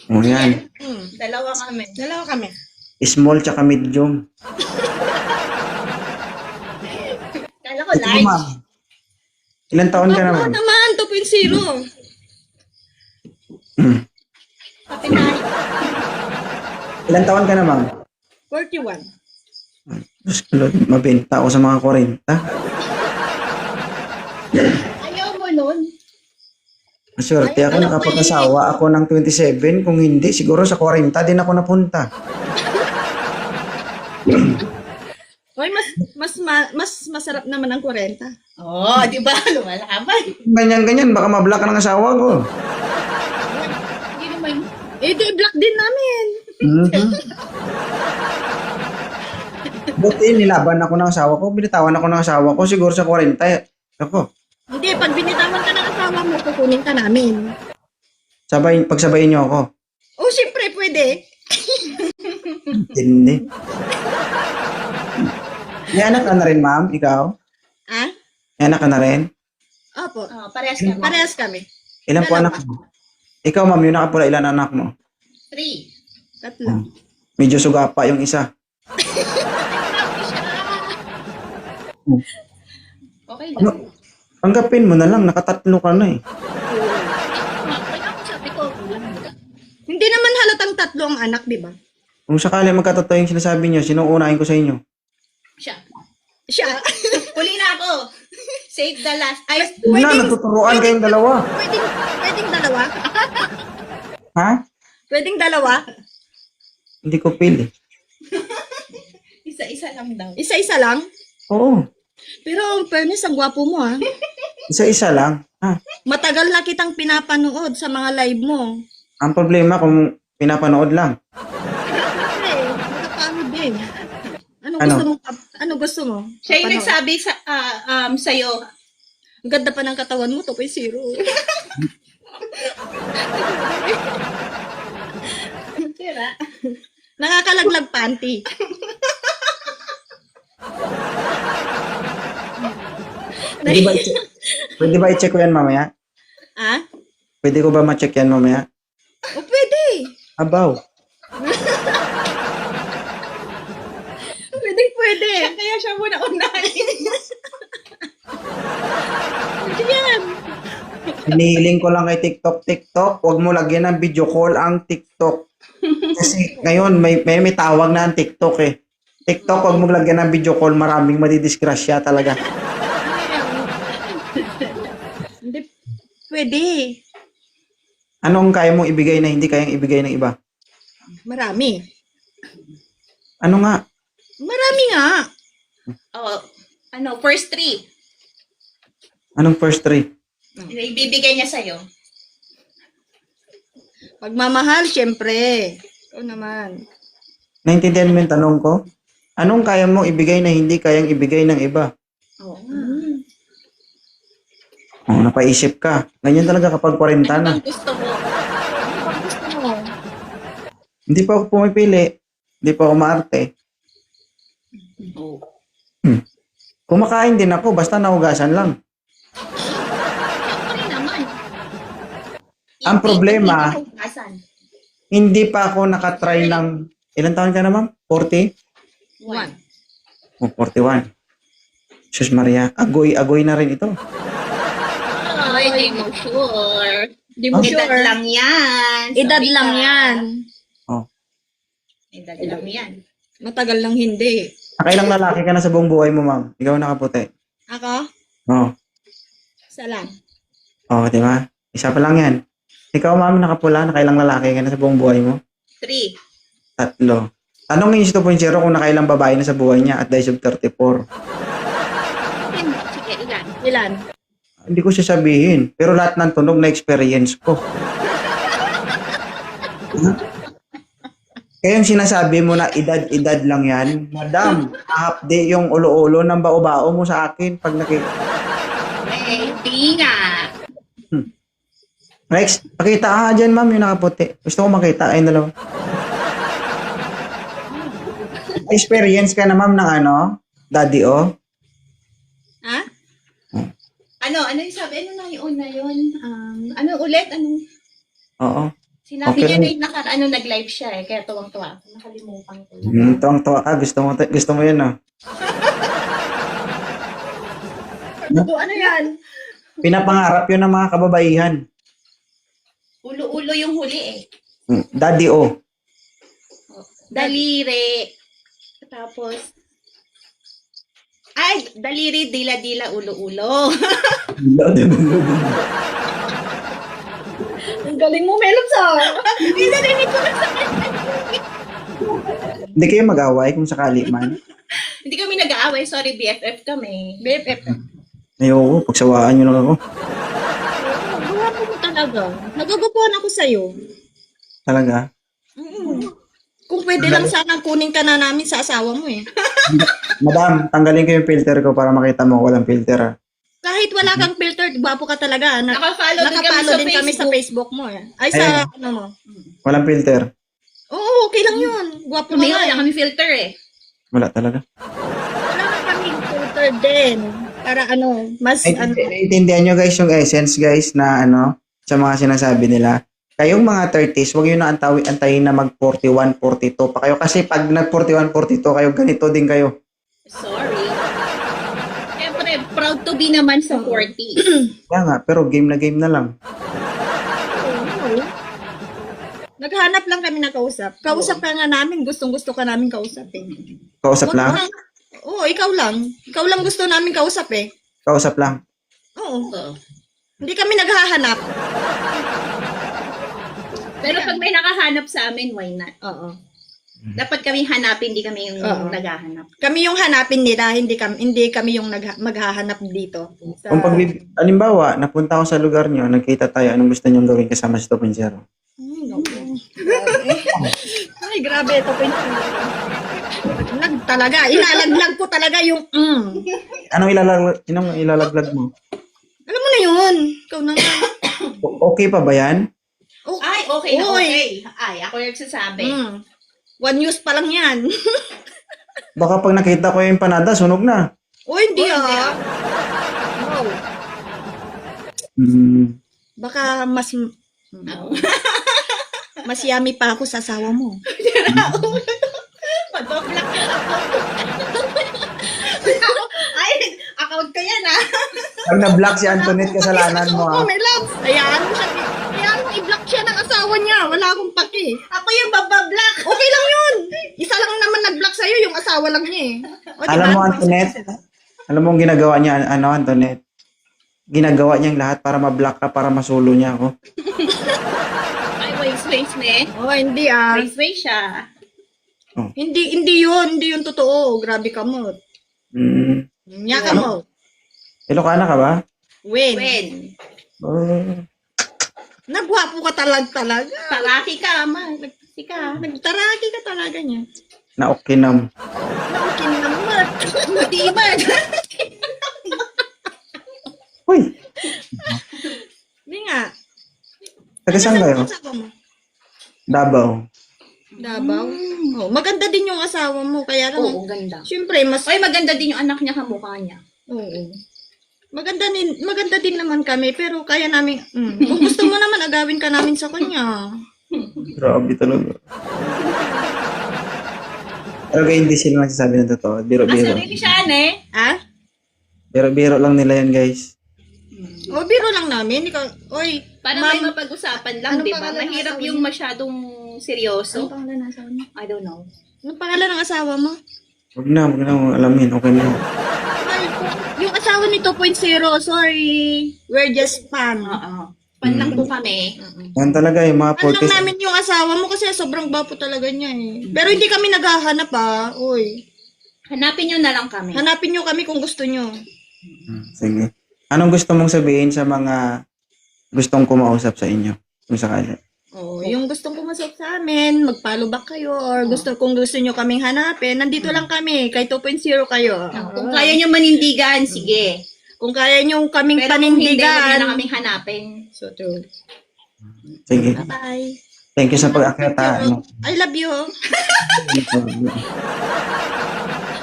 O yan. Dalawa kami. Dalawa kami. Small tsaka medium. Kala ko Ito large. ma'am. Ilan taon ka na Oo ma'am? naman, 2.0. Pati na. Ilan taon ka na ma'am? 41. Diyos ko, Lord, mabenta ako sa mga 40. Ayaw mo nun. Maswerte ako, nakapag-asawa ako ng 27. Kung hindi, siguro sa 40 din ako napunta. Hoy, mas masarap naman ang 40. Oo, di ba? Lumalaban. Ganyan-ganyan, baka mablock ka ng asawa ko. Hindi naman. Eh, di block din namin. Buti nilaban ako ng asawa ko, binitawan ako ng asawa ko, siguro sa 40. Ako, Hindi, pag binitawan ka ng asawa mo, kukunin ka namin. pagsabayin niyo ako. Oh, siyempre, pwede. Hindi. May anak ka na rin, ma'am? Ikaw? Ah? May anak ka na rin? Opo. Parehas kami. Parehas kami. Ilan po anak mo? Ikaw, ma'am, yung nakapula, ilan anak mo? 3. Tatlo. Medyo suga pa yung isa. Okay Ano? lang. Tanggapin mo na lang, nakatatlo ka na eh. Kaya ako sabi ko, kulang mo. Hindi naman halatang tatlo ang anak, di ba? Kung sakali magkatotoo yung sinasabi niyo, sino unahin ko sa inyo? Siya. Siya. Huli na ako. Save the last. Ay, Yun na, nagtuturuan kayong dalawa. Pwedeng dalawa? Ha? Pwedeng dalawa? Hindi ko pili. isa-isa lang daw. Isa-isa lang? Oo, Pero, in fairness, ang gwapo mo, ha? isa-isa lang. Ha? Matagal na kitang pinapanood sa mga live mo. Ang problema kung pinapanood lang. Siyempre, nakapanood din. Ano Ano? gusto mo? Ano gusto mo? Siya yung Papanood. nagsabi sa'yo. Ang ganda pa ng katawan mo, 2.0. Tira. Nakakalaglag panty. Pwede ba i-check, pwede ba i-check ko yan mamaya? Ah? Pwede ko ba ma-check yan mamaya? O pwede. Abaw. Pwede. Kaya siya muna unahin. Pwede yan. Hinihiling ko lang kay TikTok, huwag mo lagyan ng video call ang TikTok. Kasi ngayon, may tawag na ang TikTok eh. TikTok, huwag mo lagyan ng video call, maraming madidisgrasya talaga. Hindi. Pwede. Anong kaya mong ibigay na hindi kayang ibigay ng iba? Marami. Ano nga? Marami nga. Oh, first 3. Anong first three? Ibibigay niya sa'yo. Pagmamahal, syempre. Ikaw naman. Naintindihan mo yung tanong ko? Anong kaya mong ibigay na hindi kayang ibigay ng iba? Oo. Oh, napaisip ka. Ganyan talaga kapag 40 Ano na. bang gusto mo? Ano bang gusto mo? Hindi pa ako pumipili. Hindi pa ako maarte. Oo. Kumakain din ako, basta nahugasan lang. Siyempre naman. Ang problema, Hindi hugasan. hindi pa ako nakatry ng... Ilan taon ka na, ma'am? 40? 1. O, 41. Sus Maria, agoy na rin ito. Ay, di mo sure. Hindi mo Edad sure. lang yan. Edad Sabi lang ka. yan. Oh. Edad lang yan. Matagal lang hindi. Nakailang lalaki ka na sa buong buhay mo, ma'am? Ikaw nakaputi. Ako? Oh. Isa lang. Oh, di ba? Isa pa lang yan. Ikaw, ma'am, nakapula, nakailang lalaki ka na sa buong buhay mo? 3. 3. Tanongin si 2.0 kung nakailang babae na sa buhay niya at the age of 34. Sige, ilan? Ilan? Hindi ko siya sabihin. Pero lahat ng tunog na experience ko. Kaya yung sinasabi mo na edad-edad lang yan, madam, update yung ulo-ulo ng bao-bao mo sa akin pag Hindi nga. Rex, pakita ka dyan, ma'am, yung nakaputi. Gusto ko makita. Ayun, dalawa. Experience ka na, ma'am, ng daddy, oh. Ha? Ano yung sabi? Ano na yun na yun? Ano ulit? Anong Oo. Sinabi Okay. niya na yung nag-live siya eh. Kaya tuwang-tuwa ako. Nakalimutan ko. Tuwang-tuwa ka. Gusto mo yun, no? Ano yan? Pinapangarap yun ng mga kababaihan. Ulo-ulo yung huli eh. Daddy, oh. Daliri. Tapos, ay, daliri, dila-dila, ulo-ulo. Ang galing mo, Melops Pinarinig ko na sa Hindi kayo mag-away kung sakali man. Hindi kami nag-aaway. Sorry, BFF kami. BFF. Ayoko, pagsawaan nyo lang ako. Gwapo mo talaga. Nagagupuhan ako sa'yo. Talaga. Kung pwede lang sana kunin ka na namin sa asawa mo eh. Madam, tanggalin ko yung filter ko para makita mo walang filter, ah. Kahit wala kang filter, gwapo ka talaga. Nakafollow din kami sa Facebook mo eh. Ay, sa ano mo. Walang filter. Oo, okay lang yun. Gwapo ka Tumingo nga na eh. kami filter eh. Wala talaga. Wala nga kaming filter din. Para ano, mas Ay, ano. intindihan nyo guys yung essence guys na ano, sa mga sinasabi nila. Kayong mga 30s, huwag yun na antayin na mag 41, 42 pa kayo. Kasi pag nag 41, 42 kayo, ganito din kayo. Sorry. Siyempre, proud to be naman sa 40s. Kaya nga, pero game na lang. Naghanap lang kami na kausap. Kausap ka nga namin, gustong-gusto ka namin kausapin. Kausap lang? Oo, ikaw lang. Ikaw lang gusto namin kausap eh. Kausap lang. Oo. Hindi kami naghahanap. Pero pag may nakahanap sa amin, why not? Oo. Dapat kami hanapin, hindi kami yung Oo. naghahanap. Kami yung hanapin nila, hindi kami yung maghahanap dito. Sa... Kung halimbawa, napunta ako sa lugar nyo, nagkita tayo, anong gusto nyo gawin kasama sa 2.0? Ay, grabe ito po yung talaga. Ilalaglag ko talaga yung Anong ilalaglag mo? Alam mo na yun. Ikaw na nga. Okay pa ba yan? Oh, Ay, okay na Uy. okay. Ay, ako yung nagsasabi. One news pa lang yan. Baka pag nakita ko yung empanada, sunog na. Hindi Oh, hindi ah. No. Baka mas mas yummy pa ako sa asawa mo. Mag-block na ako. Ay, account ko yan ah. Pag na-block si Antoinette, kasalanan mo, Oo, ah. may love. Hayaan mo siya. Hayaan mo i-block siya ng asawa niya. Wala akong paki. Ako yung babablock. Okay lang yun. Isa lang naman nag-block sa'yo, yung asawa lang niya eh. O, diba? Alam mo, Antoinette, alam mo ang ginagawa niya, Antoinette? Ginagawa niyang lahat para ma-block ka, para masulo niya ako. Ay, waste me. Hindi ah. Waste siya. Hindi yun totoo. Grabe ka mo. Nyaka mo. Ilocana ka ba? When? Oh. Nagwapo ka talaga. Taraki ka, man. Nagtisi ka. Nagtaraki ka talaga niya. Naokinam. Naukin naman. Hindi man. Uy, Hindi nga. taga saan kayo? Asawa mo? Davao. Davao? Oh, maganda din yung asawa mo. Kaya lang, Oo, ganda. syempre, mas... Ay, maganda din yung anak niya kamukha niya. Oo. Maganda din naman kami, pero kaya namin... Kung gusto mo naman, agawin ka namin sa kanya. Grabe talaga. Talaga hindi sila nagsasabi ng totoo. Biro-biro. Asa rin siya, eh. Ha? Biro-biro lang nila yan, guys. O, biro lang namin. Ikaw, oy, Para ma'am, may mapag-usapan lang, Anong di ba? pangalan ng Mahirap asawa yung masyadong seryoso. Anong pangalan ng asawa mo? I don't know. Anong pangalan ng asawa mo? Huwag na alamin. Okay na. Ay, yung asawa ni 2.0, sorry. We're just fan. Oo. Pan lang po kami. Yan talaga yung mga Fan lang 40s. namin yung asawa mo kasi sobrang gwapo talaga niya eh. Pero hindi kami naghahanap ah. Uy, Hanapin nyo na lang kami. hanapin nyo kami kung gusto nyo. Sige. Anong gusto mong sabihin sa mga gustong kumausap sa inyo? Kung sakali. Oh, yung gustong pumasok sa amin, mag-follow back kayo or kung gusto nyo kaming hanapin, nandito lang kami, kay 2.0 kayo. Kung kaya nyo manindigan, sige. Kung kaya nyo kaming Pero kung hindi, huwag nyo panindigan. na kaming hanapin. So true. Sige. Bye. Thank you sa pag-akyat. I love you.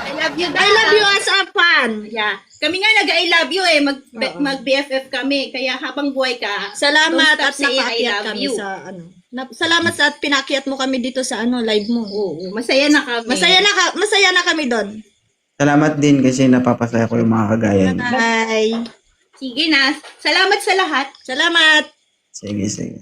I love you, I love you as a fan. Yeah. Kami nga nag-I love you eh. Mag-BFF kami. Kaya habang buhay ka, Salamat don't at stop saying I nakaakyat love kami you. sa ano. Salamat sa at pinakyat mo kami dito sa live mo. Oo, masaya na kami. Masaya na kami doon. Salamat din kasi napapasaya ko yung mga kagaya niyo. Bye. Sige na. Salamat sa lahat. Salamat. Sige, sige.